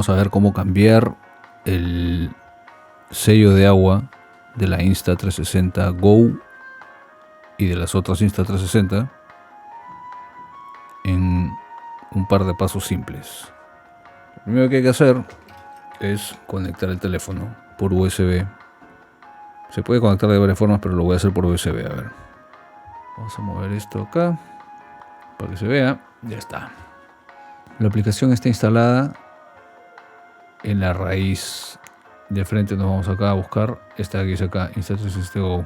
vamos a ver cómo cambiar el sello de agua de la Insta360 Go y de las otras Insta360 en un par de pasos simples. Lo primero que hay que hacer es conectar el teléfono por USB. Se puede conectar de varias formas, pero lo voy a hacer por USB. A ver, vamos a mover esto acá para que se vea. Ya está. La aplicación está instalada en la raíz de frente. Nos vamos acá a buscar esta que dice acá, Insta360 Go.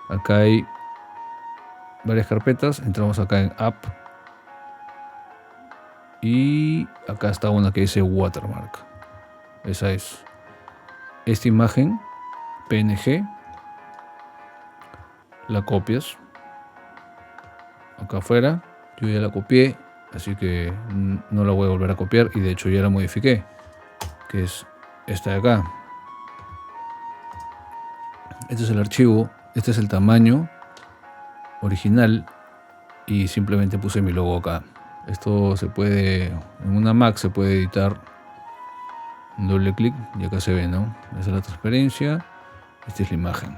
Acá hay varias carpetas. Entramos acá en App y acá está una que dice Watermark. Esa es esta imagen PNG. La copias acá afuera. Yo ya la copié, así que no la voy a volver a copiar, y de hecho ya la modifiqué, que es esta de acá. Este es el archivo, este es el tamaño original, y simplemente puse mi logo acá. Esto se puede, en una Mac se puede editar, un doble clic y acá se ve, ¿no? Esa es la transparencia, esta es la imagen.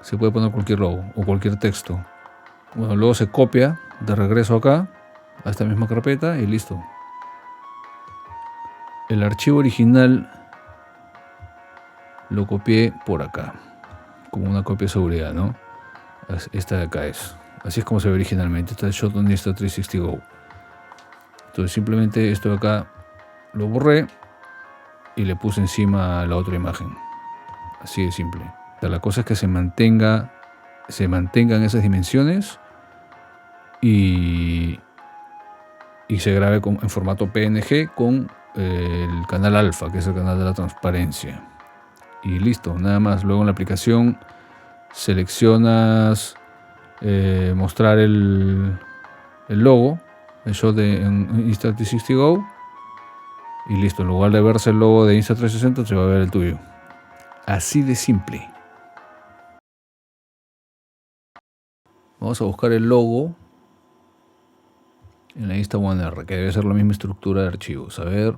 Se puede poner cualquier logo o cualquier texto. Bueno, luego se copia de regreso acá a esta misma carpeta y listo. El archivo original lo copié por acá, como una copia de seguridad, ¿no? Esta de acá es. Así es como se ve originalmente. Esta es Shoton Insta360 Go. Entonces simplemente esto de acá lo borré y le puse encima la otra imagen. Así de simple. O sea, la cosa es que se mantengan esas dimensiones y se grabe en formato PNG con el canal alfa, que es el canal de la transparencia. Y listo, nada más. Luego en la aplicación seleccionas mostrar el logo, el shot de Insta360 Go, y listo. En lugar de verse el logo de Insta360 se va a ver el tuyo. Así de simple. Vamos a buscar el logo en la Insta1R, que debe ser la misma estructura de archivos. A ver,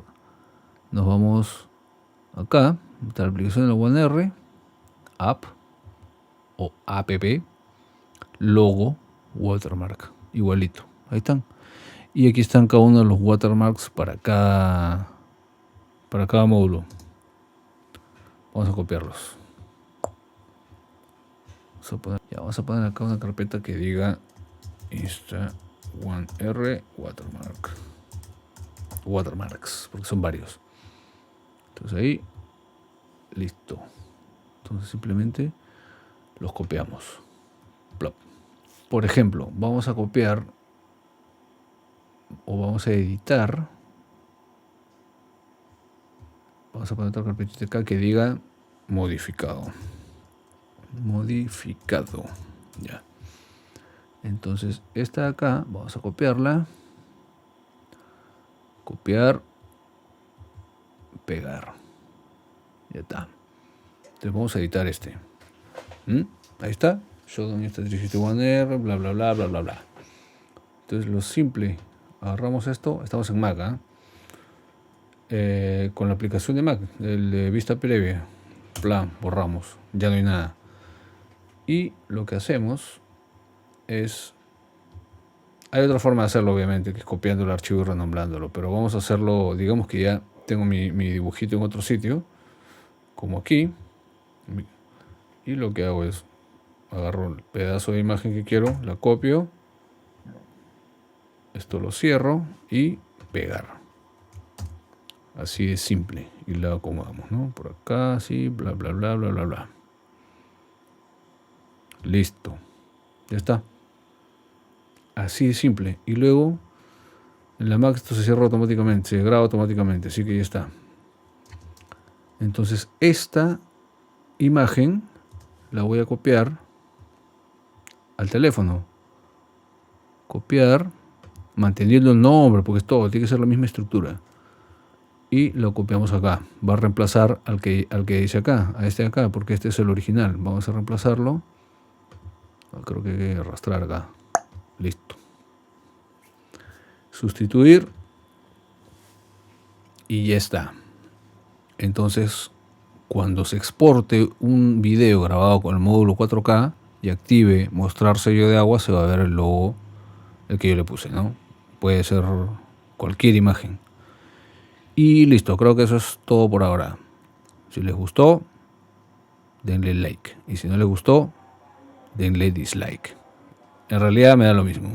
nos vamos acá, está la aplicación de la OneR, App o App, logo, watermark, igualito. Ahí están. Y aquí están cada uno de los watermarks para cada módulo. Vamos a copiarlos. Vamos a poner acá una carpeta que diga Insta1R watermarks, porque son varios. Entonces ahí, listo. Entonces simplemente los copiamos. Plop. Por ejemplo, vamos a copiar o vamos a editar. Vamos a poner otra carpetita acá que diga modificado. Ya. Entonces esta de acá vamos a copiarla, copiar, pegar. Ya está. Entonces vamos a editar este. Ahí está. Shoton Insta360 bla bla bla bla bla bla. Entonces lo simple, agarramos esto, estamos en Mac, con la aplicación de Mac, el de vista previa, plan, borramos, ya no hay nada. Y lo que hacemos es, hay otra forma de hacerlo obviamente, que es copiando el archivo y renombrándolo, pero vamos a hacerlo, digamos que ya tengo mi dibujito en otro sitio, como aquí, y lo que hago es, agarro el pedazo de imagen que quiero, la copio, esto lo cierro y pegar. Así de simple. Y la acomodamos, ¿no? Por acá, así, bla, bla, bla, bla, bla, bla. Listo. Ya está. Así de simple. Y luego, en la Mac esto se cierra automáticamente, se graba automáticamente, así que ya está. Entonces, esta imagen la voy a copiar al teléfono. Copiar, manteniendo el nombre, porque es todo, tiene que ser la misma estructura. Y lo copiamos acá. Va a reemplazar al que dice acá, a este de acá, porque este es el original. Vamos a reemplazarlo. Creo que hay que arrastrar acá. Listo. Sustituir. y ya está. Entonces, cuando se exporte un video grabado con el módulo 4K y active mostrar sello de agua, se va a ver el logo, el que yo le puse, ¿no? Puede ser cualquier imagen. Y listo, creo que eso es todo por ahora. Si les gustó, denle like. Y si no les gustó, denle dislike. En realidad me da lo mismo.